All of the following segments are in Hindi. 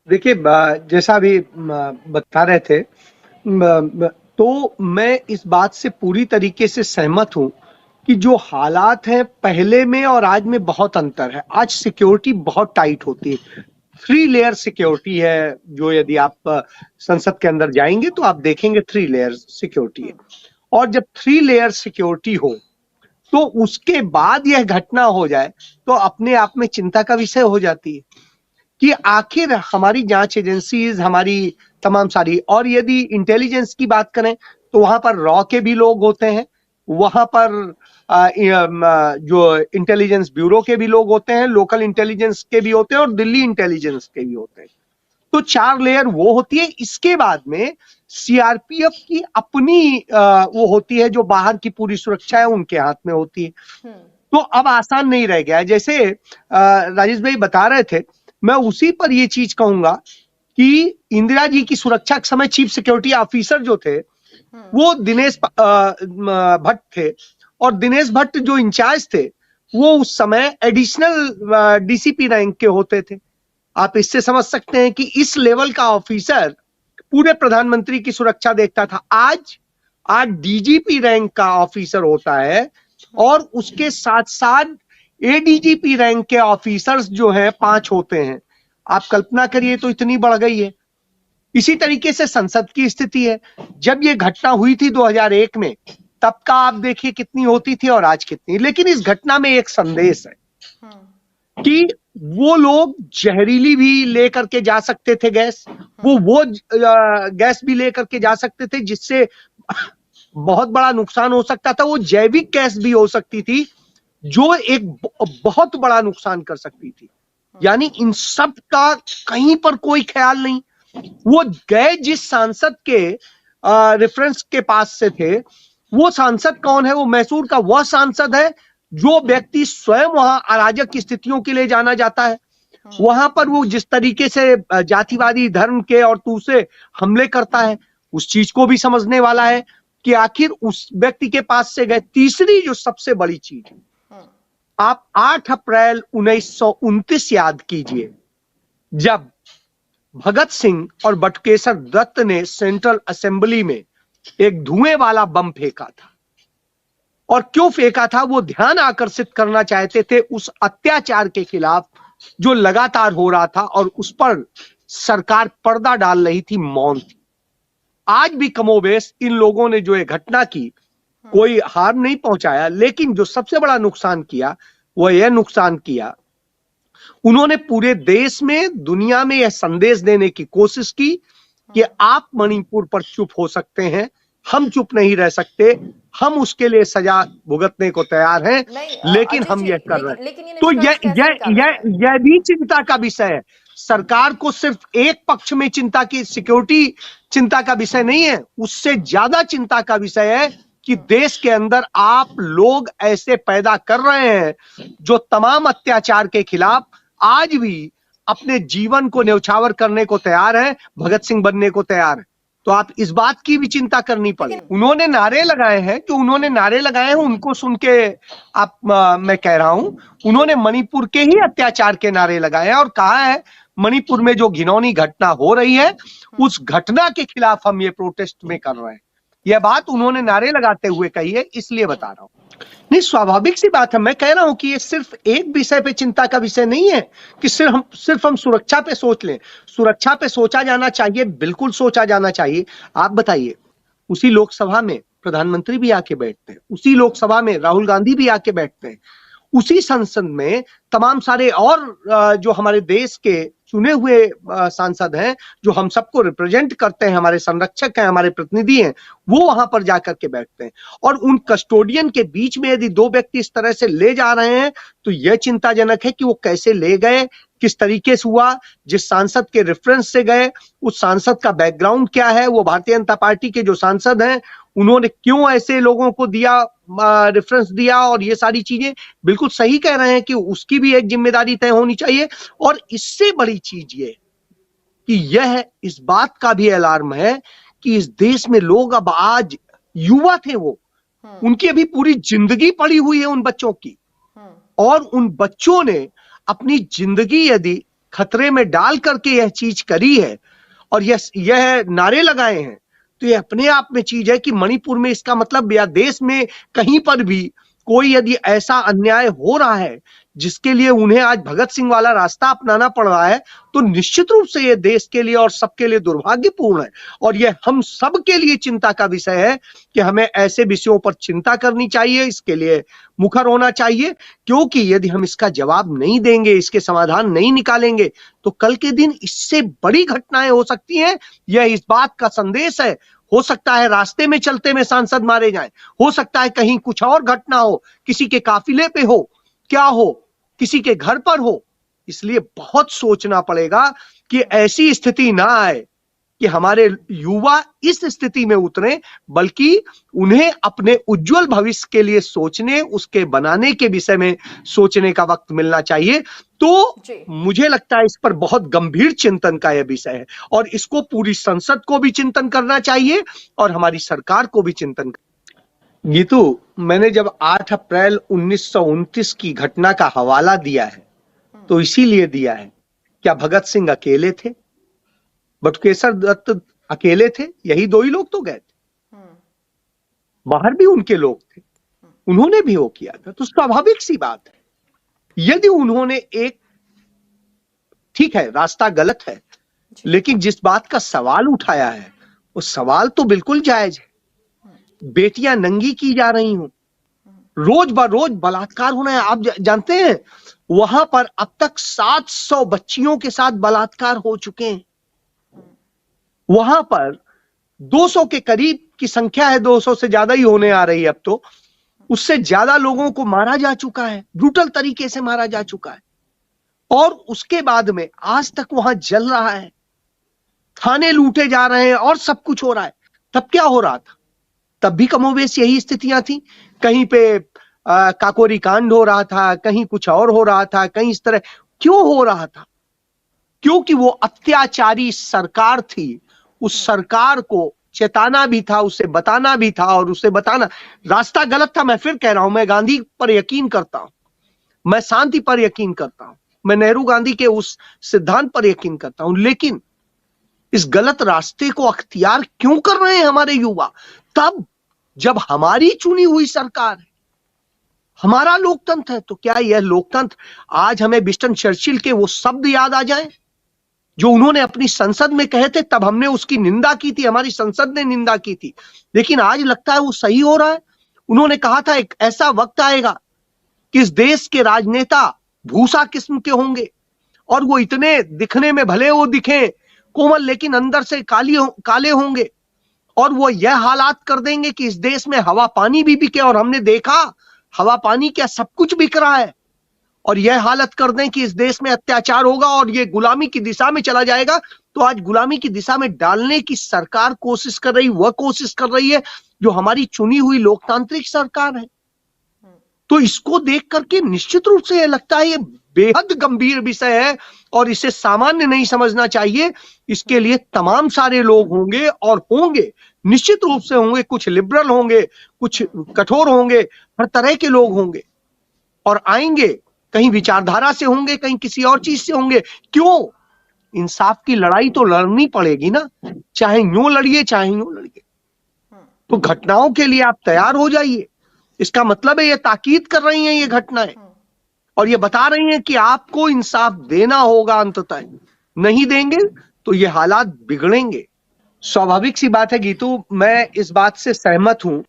देखिए, जैसा अभी बता रहे थे, तो मैं इस बात से पूरी तरीके से सहमत हूँ कि जो हालात हैं पहले में और आज में बहुत अंतर है। आज सिक्योरिटी बहुत टाइट होती है, 3 लेयर सिक्योरिटी है। जो यदि आप संसद के अंदर जाएंगे तो आप देखेंगे 3 लेयर सिक्योरिटी है। और जब 3 लेयर सिक्योरिटी हो तो उसके बाद यह घटना हो जाए तो अपने आप में चिंता का विषय हो जाती है कि आखिर हमारी जांच एजेंसीज, हमारी तमाम सारी, और यदि इंटेलिजेंस की बात करें तो वहां पर रॉ के भी लोग होते हैं, वहां पर जो इंटेलिजेंस ब्यूरो के भी लोग होते हैं, लोकल इंटेलिजेंस के भी होते हैं और दिल्ली इंटेलिजेंस के भी होते हैं। तो 4 लेयर वो होती है। इसके बाद में सीआरपीएफ की अपनी वो होती है, जो बाहर की पूरी सुरक्षा है उनके हाथ में होती है। तो अब आसान नहीं रह गया है। जैसे राजेश भाई बता रहे थे, मैं उसी पर ये चीज कहूंगा कि इंदिरा जी की सुरक्षा के समय चीफ सिक्योरिटी ऑफिसर जो थे वो दिनेश भट्ट थे, और दिनेश भट्ट जो इंचार्ज थे वो उस समय एडिशनल डीसीपी रैंक के होते थे। आप इससे समझ सकते हैं कि इस लेवल का ऑफिसर पूरे प्रधानमंत्री की सुरक्षा देखता था। आज आज डीजीपी रैंक का ऑफिसर होता है, और उसके साथ साथ एडीजीपी रैंक के ऑफिसर्स जो हैं 5 होते हैं। आप कल्पना करिए, तो इतनी बढ़ गई है। इसी तरीके से संसद की स्थिति है। जब ये घटना हुई थी 2001 में, तब का आप देखिए कितनी होती थी और आज कितनी। लेकिन इस घटना में एक संदेश है कि वो लोग जहरीली भी लेकर के जा सकते थे गैस, वो गैस भी लेकर के जा सकते थे जिससे बहुत बड़ा नुकसान हो सकता था। वो जैविक गैस भी हो सकती थी जो एक बहुत बड़ा नुकसान कर सकती थी। यानी इन सब का कहीं पर कोई ख्याल नहीं। वो गए जिस सांसद के रेफरेंस के पास से थे, वो सांसद कौन है? वो मैसूर का वह सांसद है जो व्यक्ति स्वयं वहां अराजक स्थितियों के लिए जाना जाता है। वहां पर वो जिस तरीके से जातिवादी धर्म के और दूसरे हमले करता है, उस चीज को भी समझने वाला है कि आखिर उस व्यक्ति के पास से गए। तीसरी जो सबसे बड़ी चीज है, आप 8 अप्रैल 1929 याद कीजिए, जब भगत सिंह और बटुकेश्वर दत्त ने सेंट्रल असेंबली में एक धुएं वाला बम फेंका था। और क्यों फेंका था? वो ध्यान आकर्षित करना चाहते थे उस अत्याचार के खिलाफ जो लगातार हो रहा था, और उस पर सरकार पर्दा डाल रही थी, मौन थी। आज भी कमोबेश इन लोगों ने जो ये घटना की, कोई हार नहीं पहुंचाया, लेकिन जो सबसे बड़ा नुकसान किया वो यह नुकसान किया, उन्होंने पूरे देश में, दुनिया में यह संदेश देने की कोशिश की कि आप मणिपुर पर चुप हो सकते हैं, हम चुप नहीं रह सकते, हम उसके लिए सजा भुगतने को तैयार हैं, लेकिन हम यह कर रहे हैं। तो यह भी चिंता का विषय है। सरकार को सिर्फ एक पक्ष में चिंता की, सिक्योरिटी चिंता का विषय नहीं है, उससे ज्यादा चिंता का विषय है कि देश के अंदर आप लोग ऐसे पैदा कर रहे हैं जो तमाम अत्याचार के खिलाफ आज भी अपने जीवन को न्यौछावर करने को तैयार है, भगत सिंह बनने को तैयार है। तो आप इस बात की भी चिंता करनी पड़े। उन्होंने नारे लगाए हैं, जो उन्होंने नारे लगाए हैं उनको सुन के मैं कह रहा हूं, उन्होंने मणिपुर के ही अत्याचार के नारे लगाए हैं और कहा है मणिपुर में जो घिनौनी घटना हो रही है उस घटना के खिलाफ हम ये प्रोटेस्ट में कर रहे हैं। यह बात उन्होंने नारे लगाते हुए कही है, इसलिए बता रहा हूं। नहीं, स्वाभाविक सी बात है। मैं कह रहा हूं कि ये सिर्फ एक विषय पे चिंता का विषय नहीं है कि सिर्फ हम सुरक्षा पे सोच लें। सुरक्षा पे सोचा जाना चाहिए, बिल्कुल सोचा जाना चाहिए। आप बताइए, उसी लोकसभा में प्रधानमंत्री भी आके बैठते हैं, उसी लोकसभा में राहुल गांधी भी आके बैठते हैं, उसी संसद में तमाम सारे और जो हमारे देश के चुने हुए सांसद हैं, जो हम सबको रिप्रेजेंट करते हैं, हमारे संरक्षक हैं, हमारे प्रतिनिधि हैं, वो वहां पर जाकर के बैठते हैं। और उन कस्टोडियन के बीच में यदि 2 व्यक्ति इस तरह से ले जा रहे हैं तो यह चिंताजनक है कि वो कैसे ले गए, किस तरीके से हुआ, जिस सांसद के रेफरेंस से गए उस सांसद का बैकग्राउंड क्या है, वो भारतीय जनता पार्टी के जो सांसद हैं उन्होंने क्यों ऐसे लोगों को दिया, रेफरेंस दिया, और ये सारी चीजें बिल्कुल सही कह रहे हैं कि उसकी भी एक जिम्मेदारी तय होनी चाहिए। और इससे बड़ी चीज ये कि यह इस बात का भी अलार्म है कि इस देश में लोग अब, आज युवा थे वो, उनकी अभी पूरी जिंदगी पड़ी हुई है उन बच्चों की, और उन बच्चों ने अपनी जिंदगी यदि खतरे में डाल करके यह चीज करी है और यह नारे लगाए हैं, तो यह अपने आप में चीज है कि मणिपुर में इसका मतलब या देश में कहीं पर भी कोई यदि ऐसा अन्याय हो रहा है जिसके लिए उन्हें आज भगत सिंह वाला रास्ता अपनाना पड़ रहा है, तो निश्चित रूप से यह देश के लिए और सबके लिए दुर्भाग्यपूर्ण है। और यह हम सब के लिए चिंता का विषय है कि हमें ऐसे विषयों पर चिंता करनी चाहिए, इसके लिए मुखर होना चाहिए, क्योंकि यदि हम इसका जवाब नहीं देंगे, इसके समाधान नहीं निकालेंगे, तो कल के दिन इससे बड़ी घटनाएं हो सकती हैं। यह इस बात का संदेश है, हो सकता है रास्ते में चलते में सांसद मारे जाएं, हो सकता है कहीं कुछ और घटना हो, किसी के काफिले पे हो, क्या हो, किसी के घर पर हो। इसलिए बहुत सोचना पड़ेगा कि ऐसी स्थिति ना आए कि हमारे युवा इस स्थिति में उतरे, बल्कि उन्हें अपने उज्जवल भविष्य के लिए सोचने, उसके बनाने के विषय में सोचने का वक्त मिलना चाहिए। तो मुझे लगता है इस पर बहुत गंभीर चिंतन का यह विषय है और इसको पूरी संसद को भी चिंतन करना चाहिए और हमारी सरकार को भी चिंतन। गीतू, मैंने जब 8 अप्रैल 1929 की घटना का हवाला दिया है तो इसीलिए दिया है, क्या भगत सिंह अकेले थे? बटुकेश्वर दत्त अकेले थे? यही दो ही लोग तो गए थे, बाहर भी उनके लोग थे, उन्होंने भी वो किया था। तो स्वाभाविक सी बात है, यदि उन्होंने एक, ठीक है रास्ता गलत है, लेकिन जिस बात का सवाल उठाया है वो सवाल तो बिल्कुल जायज है। बेटियां नंगी की जा रही हूं, रोज बरोज बलात्कार होना है। आप जानते हैं वहां पर अब तक 700 बच्चियों के साथ बलात्कार हो चुके हैं। वहां पर 200 के करीब की संख्या है, 200 से ज्यादा ही होने आ रही है अब तो, उससे ज्यादा लोगों को मारा जा चुका है, ब्रूटल तरीके से मारा जा चुका है। और उसके बाद में आज तक वहां जल रहा है, थाने लूटे जा रहे हैं और सब कुछ हो रहा है। तब क्या हो रहा था? तब भी कमोबेश यही स्थितियां थी। कहीं पे काकोरी कांड हो रहा था, कहीं कुछ और हो रहा था, कहीं इस तरह। क्यों हो रहा था? क्योंकि वो अत्याचारी सरकार थी। उस सरकार को चेताना भी था, उसे बताना भी था, और उसे बताना रास्ता गलत था। मैं फिर कह रहा हूं, मैं गांधी पर यकीन करता हूं, मैं शांति पर यकीन करता हूं, मैं नेहरू गांधी के उस सिद्धांत पर यकीन करता हूं, लेकिन इस गलत रास्ते को अख्तियार क्यों कर रहे हैं हमारे युवा? तब जब हमारी चुनी हुई सरकार है, हमारा लोकतंत्र है। तो क्या यह लोकतंत्र आज हमें विंस्टन चर्चिल के वो शब्द याद आ जाए जो उन्होंने अपनी संसद में कहे थे? तब हमने उसकी निंदा की थी, हमारी संसद ने निंदा की थी, लेकिन आज लगता है वो सही हो रहा है। उन्होंने कहा था एक ऐसा वक्त आएगा कि इस देश के राजनेता भूसा किस्म के होंगे और वो इतने दिखने में भले वो दिखें कोमल, लेकिन अंदर से काले होंगे, और वो यह हालात कर देंगे कि इस देश में हवा पानी भी बिके। और हमने देखा हवा पानी क्या सब कुछ बिक रहा है। और यह हालत कर दें कि इस देश में अत्याचार होगा और ये गुलामी की दिशा में चला जाएगा। तो आज गुलामी की दिशा में डालने की सरकार कोशिश कर रही, वह कोशिश कर रही है जो हमारी चुनी हुई लोकतांत्रिक सरकार है। तो इसको देख करके निश्चित रूप से यह लगता है ये बेहद गंभीर विषय है और इसे सामान्य नहीं समझना चाहिए। इसके लिए तमाम सारे लोग होंगे और होंगे, निश्चित रूप से होंगे। कुछ लिबरल होंगे, कुछ कठोर होंगे, हर तरह के लोग होंगे और आएंगे। कहीं विचारधारा से होंगे, कहीं किसी और चीज से होंगे। क्यों? इंसाफ की लड़ाई तो लड़नी पड़ेगी ना, चाहे यूं लड़िए चाहे यूं लड़िए। तो घटनाओं के लिए आप तैयार हो जाइए। इसका मतलब है ये ताकीद कर रही हैं ये घटनाएं और ये बता रही हैं कि आपको इंसाफ देना होगा। अंततः नहीं देंगे तो ये हालात बिगड़ेंगे। स्वाभाविक सी बात है गीतू, मैं इस बात से सहमत हूं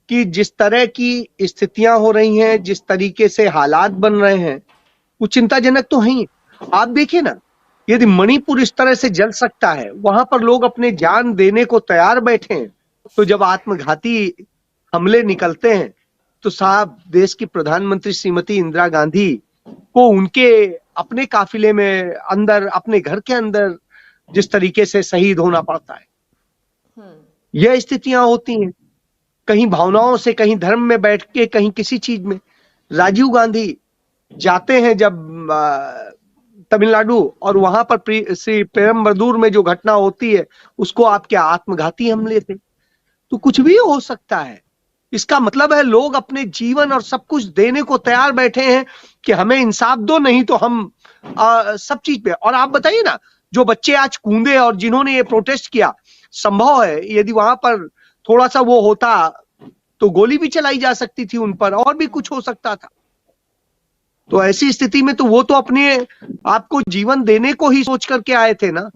कि जिस तरह की स्थितियां हो रही हैं, जिस तरीके से हालात बन रहे हैं, वो चिंताजनक तो है ही। आप देखिए ना, यदि मणिपुर इस तरह से जल सकता है, वहां पर लोग अपने जान देने को तैयार बैठे हैं, तो जब आत्मघाती हमले निकलते हैं तो साहब देश की प्रधानमंत्री श्रीमती इंदिरा गांधी को उनके अपने काफिले में अंदर, अपने घर के अंदर जिस तरीके से शहीद होना पड़ता है, यह स्थितियां होती हैं। कहीं भावनाओं से, कहीं धर्म में बैठ के, कहीं किसी चीज में। राजीव गांधी जाते हैं जब तमिलनाडु, और वहां पर श्री पेरम्बदूर में जो घटना होती है उसको आप क्या आत्मघाती हमले थे? तो कुछ भी हो सकता है। इसका मतलब है लोग अपने जीवन और सब कुछ देने को तैयार बैठे हैं कि हमें इंसाफ दो, नहीं तो हम सब चीज पे। और आप बताइए ना, जो बच्चे आज कूदे और जिन्होंने ये प्रोटेस्ट किया, संभव है यदि वहां पर थोड़ा सा वो होता तो गोली भी चलाई जा सकती थी उन पर, और भी कुछ हो सकता था। तो ऐसी स्थिति में तो वो तो अपने आपको जीवन देने को ही सोच करके आए थे ना।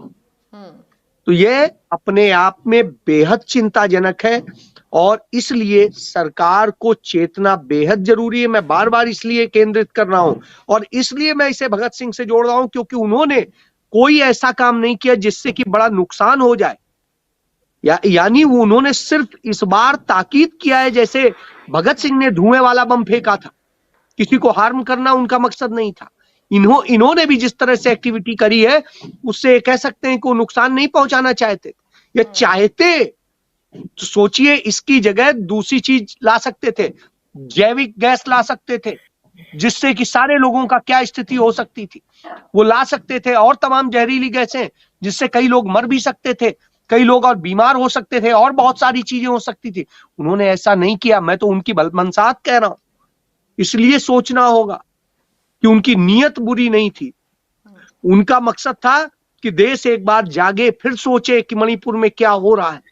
तो ये अपने आप में बेहद चिंताजनक है, और इसलिए सरकार को चेतना बेहद जरूरी है। मैं बार बार इसलिए केंद्रित कर रहा हूं, और इसलिए मैं इसे भगत सिंह से जोड़ रहा हूं, क्योंकि उन्होंने कोई ऐसा काम नहीं किया जिससे कि बड़ा नुकसान हो जाए, यानी वो उन्होंने सिर्फ इस बार ताकीद किया है, जैसे भगत सिंह ने धुएं वाला बम फेंका था, किसी को हार्म करना उनका मकसद नहीं था। इन्होंने भी जिस तरह से एक्टिविटी करी है, उससे कह सकते हैं कि वो नुकसान नहीं पहुंचाना चाहते, या चाहते तो सोचिए इसकी जगह दूसरी चीज ला सकते थे, जैविक गैस ला सकते थे, जिससे कि सारे लोगों का क्या स्थिति हो सकती थी वो ला सकते थे, और तमाम जहरीली गैसें जिससे कई लोग मर भी सकते थे, कई लोग और बीमार हो सकते थे, और बहुत सारी चीजें हो सकती थी। उन्होंने ऐसा नहीं किया। मैं तो उनकी मनसात कह रहा हूं। इसलिए सोचना होगा कि उनकी नीयत बुरी नहीं थी, उनका मकसद था कि देश एक बार जागे, फिर सोचे कि मणिपुर में क्या हो रहा है।